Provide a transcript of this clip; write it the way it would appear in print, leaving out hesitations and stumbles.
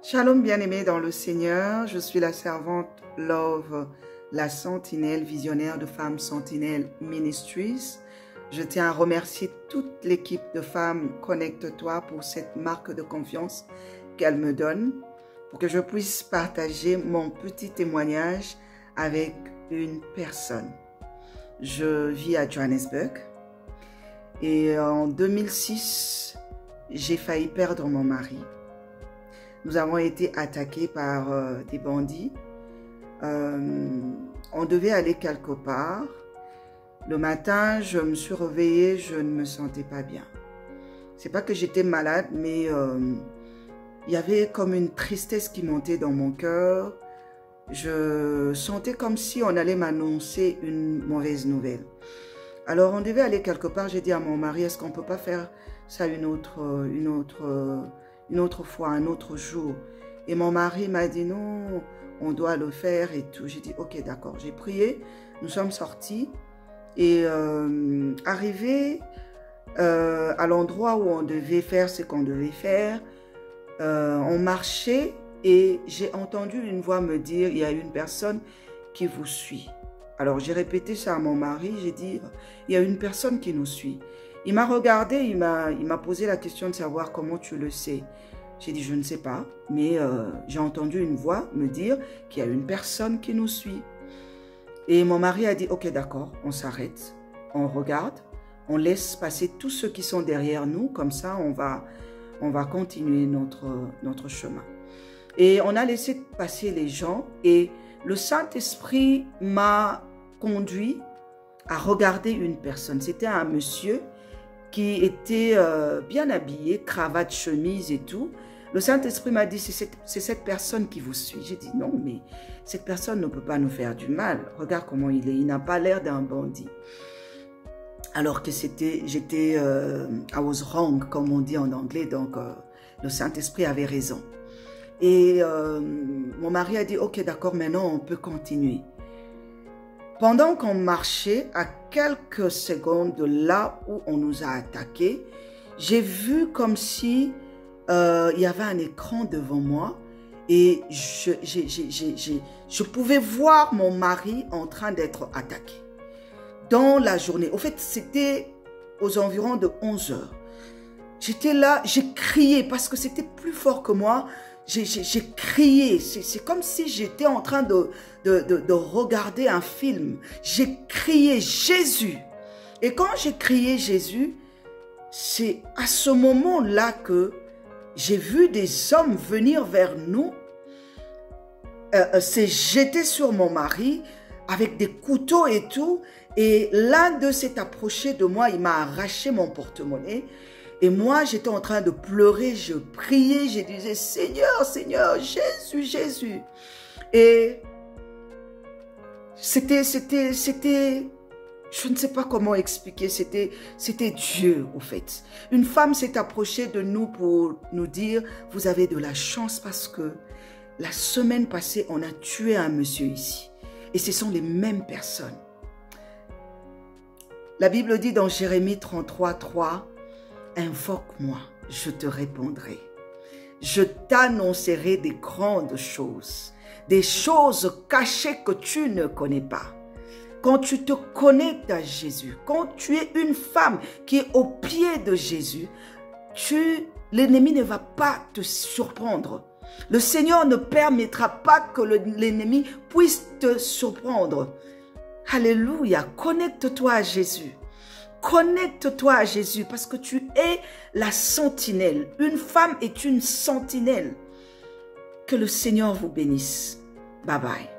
Shalom bien-aimés dans le Seigneur, je suis la servante Love, la sentinelle visionnaire de Femmes Sentinelles Ministries. Je tiens à remercier toute l'équipe de femmes Connecte-toi pour cette marque de confiance qu'elle me donne, pour que je puisse partager mon petit témoignage avec une personne. Je vis à Johannesburg et en 2006, j'ai failli perdre mon mari. Nous avons été attaqués par des bandits. On devait aller quelque part. Le matin, je me suis réveillée, je ne me sentais pas bien. C'est pas que j'étais malade, mais il y avait comme une tristesse qui montait dans mon cœur. Je sentais comme si on allait m'annoncer une mauvaise nouvelle. Alors, on devait aller quelque part. J'ai dit à mon mari, est-ce qu'on ne peut pas faire ça une autre fois, un autre jour? Et mon mari m'a dit, non, on doit le faire et tout. J'ai dit, ok, d'accord. J'ai prié, nous sommes sortis. Et arrivé à l'endroit où on devait faire ce qu'on devait faire, on marchait et j'ai entendu une voix me dire, il y a une personne qui vous suit. Alors j'ai répété ça à mon mari, j'ai dit, il y a une personne qui nous suit. Il m'a regardé, il m'a posé la question de savoir comment tu le sais. J'ai dit, je ne sais pas, mais j'ai entendu une voix me dire qu'il y a une personne qui nous suit. Et mon mari a dit, ok, d'accord, on s'arrête, on regarde, on laisse passer tous ceux qui sont derrière nous, comme ça on va continuer notre chemin. Et on a laissé passer les gens et le Saint-Esprit m'a conduit à regarder une personne. C'était un monsieur qui était bien habillé, cravate, chemise et tout. Le Saint-Esprit m'a dit, c'est cette personne qui vous suit. J'ai dit, non, mais cette personne ne peut pas nous faire du mal. Regarde comment il est, il n'a pas l'air d'un bandit. Alors que j'étais, I was wrong, comme on dit en anglais, donc le Saint-Esprit avait raison. Et mon mari a dit, ok, d'accord, maintenant on peut continuer. Pendant qu'on marchait, à quelques secondes de là où on nous a attaqués, j'ai vu comme si il y avait un écran devant moi et je pouvais voir mon mari en train d'être attaqué. Dans la journée, au fait, c'était aux environs de 11 heures. J'étais là, j'ai crié parce que c'était plus fort que moi. J'ai crié, c'est comme si j'étais en train de regarder un film. J'ai crié Jésus. Et quand j'ai crié Jésus, c'est à ce moment-là que j'ai vu des hommes venir vers nous, se jeter sur mon mari avec des couteaux et tout. Et l'un d'eux s'est approché de moi, il m'a arraché mon porte-monnaie. Et moi, j'étais en train de pleurer, je priais, je disais, Seigneur, Seigneur, Jésus, Jésus. Et c'était, je ne sais pas comment expliquer, c'était Dieu, au fait. Une femme s'est approchée de nous pour nous dire, vous avez de la chance parce que la semaine passée, on a tué un monsieur ici. Et ce sont les mêmes personnes. La Bible dit dans Jérémie 33, 3, invoque-moi, je te répondrai. Je t'annoncerai des grandes choses, des choses cachées que tu ne connais pas. Quand tu te connectes à Jésus, quand tu es une femme qui est au pied de Jésus, l'ennemi ne va pas te surprendre. Le Seigneur ne permettra pas que l'ennemi puisse te surprendre. Alléluia, connecte-toi à Jésus. Connecte-toi à Jésus parce que tu es la sentinelle. Une femme est une sentinelle. Que le Seigneur vous bénisse. Bye bye.